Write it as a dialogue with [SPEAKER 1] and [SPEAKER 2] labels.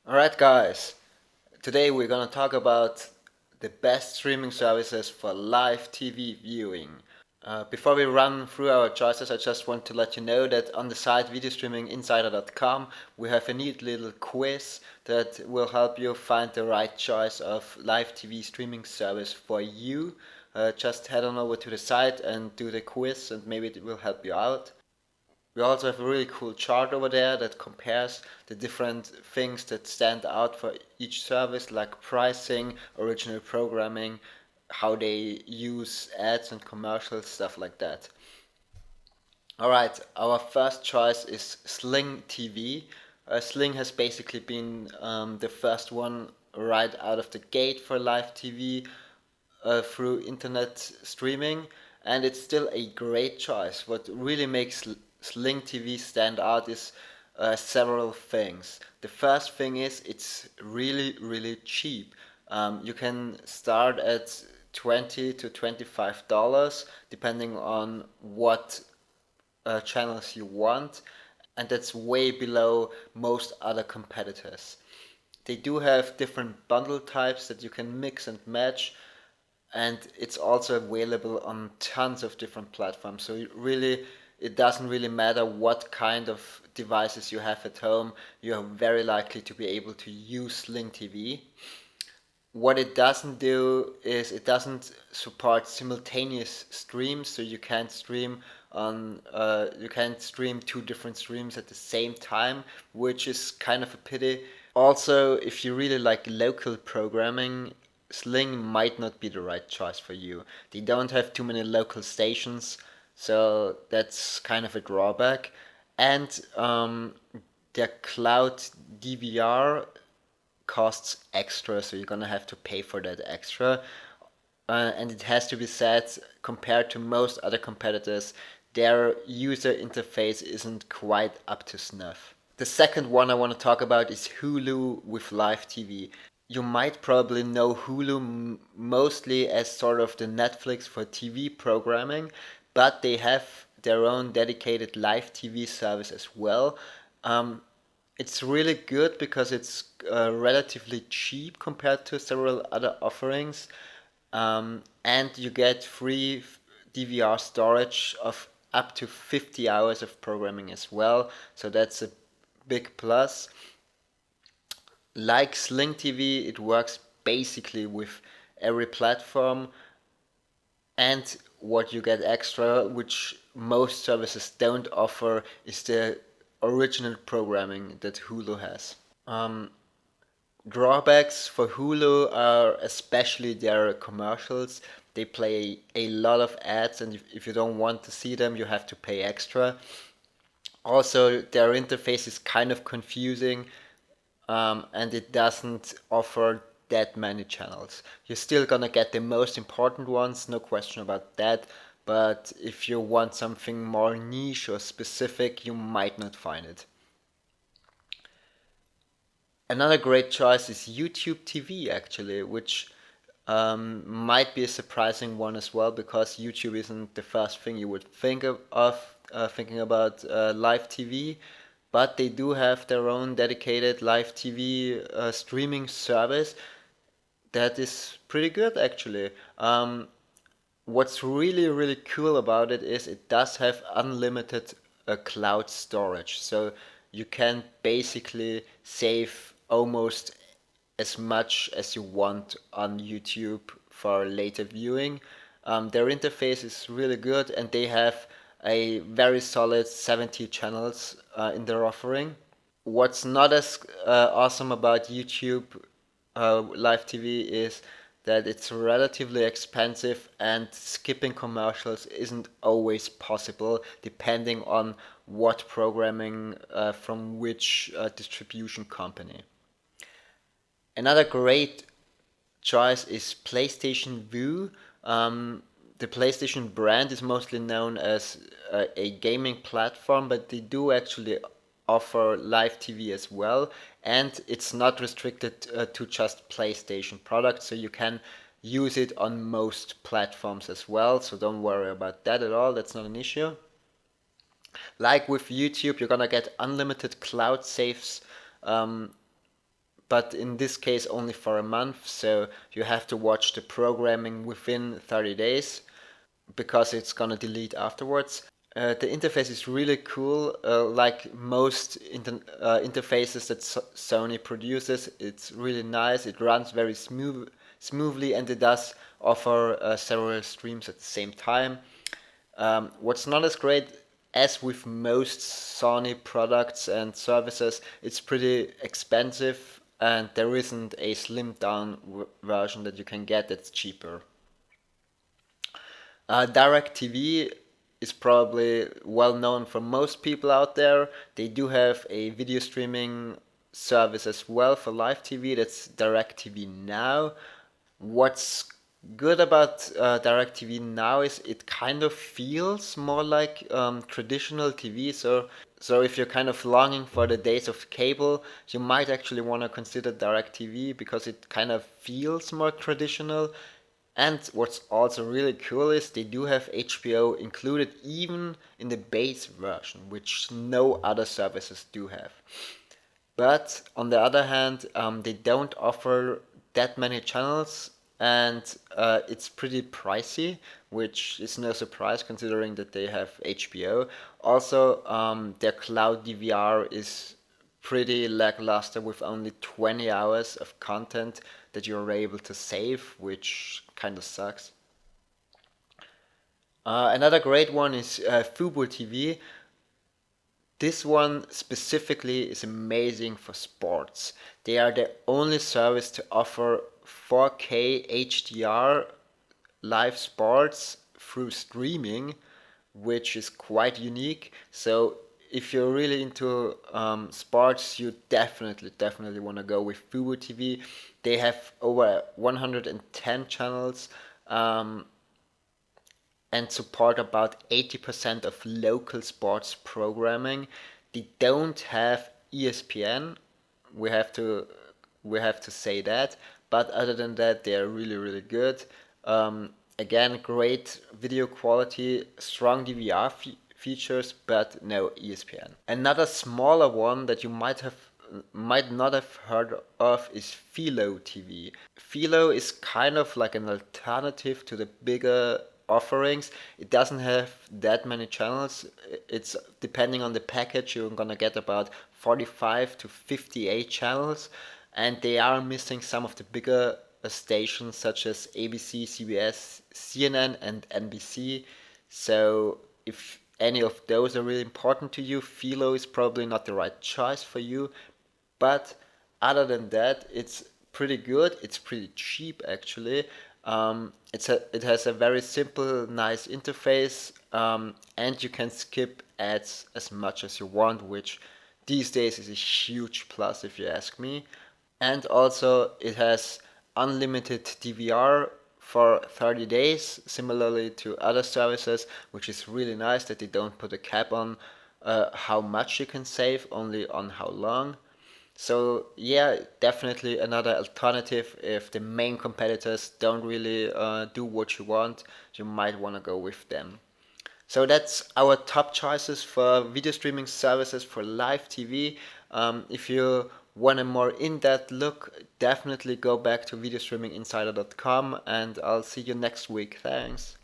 [SPEAKER 1] Alright, guys, today we're gonna talk about the best streaming services for live TV viewing. Before we run through our choices, I just want to let you know that on the site videostreaminginsider.com we have a neat little quiz that will help you find the right choice of live TV streaming service for you. Just head on over to the site and do the quiz, and maybe it will help you out. We also have a really cool chart over there that compares the different things that stand out for each service, like pricing, original programming, how they use ads and commercials, stuff like that. Alright, our first choice is Sling TV. Sling has basically been the first one right out of the gate for live TV through internet streaming, and it's still a great choice. What really makes Sling TV stand out is several things. The first thing is it's really, really cheap. You can start at $20 to $25 depending on what channels you want, and that's way below most other competitors. They do have different bundle types that you can mix and match, and it's also available on tons of different platforms. So it doesn't really matter what kind of devices you have at home, you are very likely to be able to use Sling TV. What it doesn't do is it doesn't support simultaneous streams, so you can't stream two different streams at the same time, which is kind of a pity. Also, if you really like local programming, Sling might not be the right choice for you. They don't have too many local stations, so that's kind of a drawback. And their cloud DVR costs extra, so you're gonna have to pay for that extra. And it has to be said, compared to most other competitors, their user interface isn't quite up to snuff. The second one I want to talk about is Hulu with live TV. You might probably know Hulu mostly as sort of the Netflix for TV programming, but they have their own dedicated live TV service as well. Um, it's really good because it's relatively cheap compared to several other offerings, and you get free DVR storage of up to 50 hours of programming as well. So that's a big plus. Like Sling TV, it works basically with every platform, and what you get extra, which most services don't offer, is the original programming that Hulu has. Um, Drawbacks for Hulu are especially their commercials. They play a lot of ads, and if you don't want to see them, you have to pay extra. Also, their interface is kind of confusing, and it doesn't offer that many channels. You're still gonna get the most important ones, no question about that, but if you want something more niche or specific, you might not find it. Another great choice is YouTube TV, actually, which might be a surprising one as well, because YouTube isn't the first thing you would think of thinking about live TV, but they do have their own dedicated live TV streaming service that is pretty good, actually. What's really, really cool about it is it does have unlimited cloud storage. So you can basically save almost as much as you want on YouTube for later viewing. Their interface is really good, and they have a very solid 70 channels in their offering. What's not as awesome about YouTube live TV is that it's relatively expensive, and skipping commercials isn't always possible depending on what programming from which distribution company. Another great choice is PlayStation Vue. The PlayStation brand is mostly known as a gaming platform, but they do actually offer live TV as well, and it's not restricted to just PlayStation products, so you can use it on most platforms as well, so don't worry about that at all, that's not an issue. Like with YouTube, you're gonna get unlimited cloud saves, um, but in this case only for a month, so you have to watch the programming within 30 days because it's gonna delete afterwards. The interface is really cool, like most interfaces that Sony produces. It's really nice. It runs very smoothly, and it does offer several streams at the same time. What's not as great as with most Sony products and services, it's pretty expensive, and there isn't a slimmed down version that you can get that's cheaper. DirecTV is probably well known for most people out there. They do have a video streaming service as well for live TV. That's DirecTV Now. What's good about DirecTV Now is it kind of feels more like traditional TV. So if you're kind of longing for the days of cable, you might actually want to consider DirecTV because it kind of feels more traditional. And what's also really cool is they do have HBO included even in the base version, which no other services do have. But on the other hand, they don't offer that many channels, and it's pretty pricey, which is no surprise considering that they have HBO. Also, their cloud DVR is pretty lackluster with only 20 hours of content that you're able to save, which kind of sucks. Another great one is Fubo TV. This one specifically is amazing for sports. They are the only service to offer 4K HDR live sports through streaming, which is quite unique. So if you're really into sports, you definitely want to go with Fubo TV. They have over 110 channels and support about 80% of local sports programming. They don't have ESPN. We have to we have to say that. But other than that, they are really good. Again, great video quality, strong DVR features, but no ESPN. Another smaller one that you might not have heard of is Philo TV. Philo is kind of like an alternative to the bigger offerings. It doesn't have that many channels. It's depending on the package, you're gonna get about 45 to 58 channels, and they are missing some of the bigger stations such as ABC, CBS, CNN, and NBC. So if any of those are really important to you, Philo is probably not the right choice for you. But other than that, it's pretty good. It's pretty cheap actually. It has a very simple, nice interface, and you can skip ads as much as you want, which these days is a huge plus if you ask me. And also it has unlimited DVR for 30 days, similarly to other services, which is really nice that they don't put a cap on how much you can save, only on how long. So yeah, definitely another alternative. If the main competitors don't really do what you want, you might want to go with them. So that's our top choices for video streaming services for live TV. If you want a more in-depth look, definitely go back to videostreaminginsider.com, and I'll see you next week. Thanks.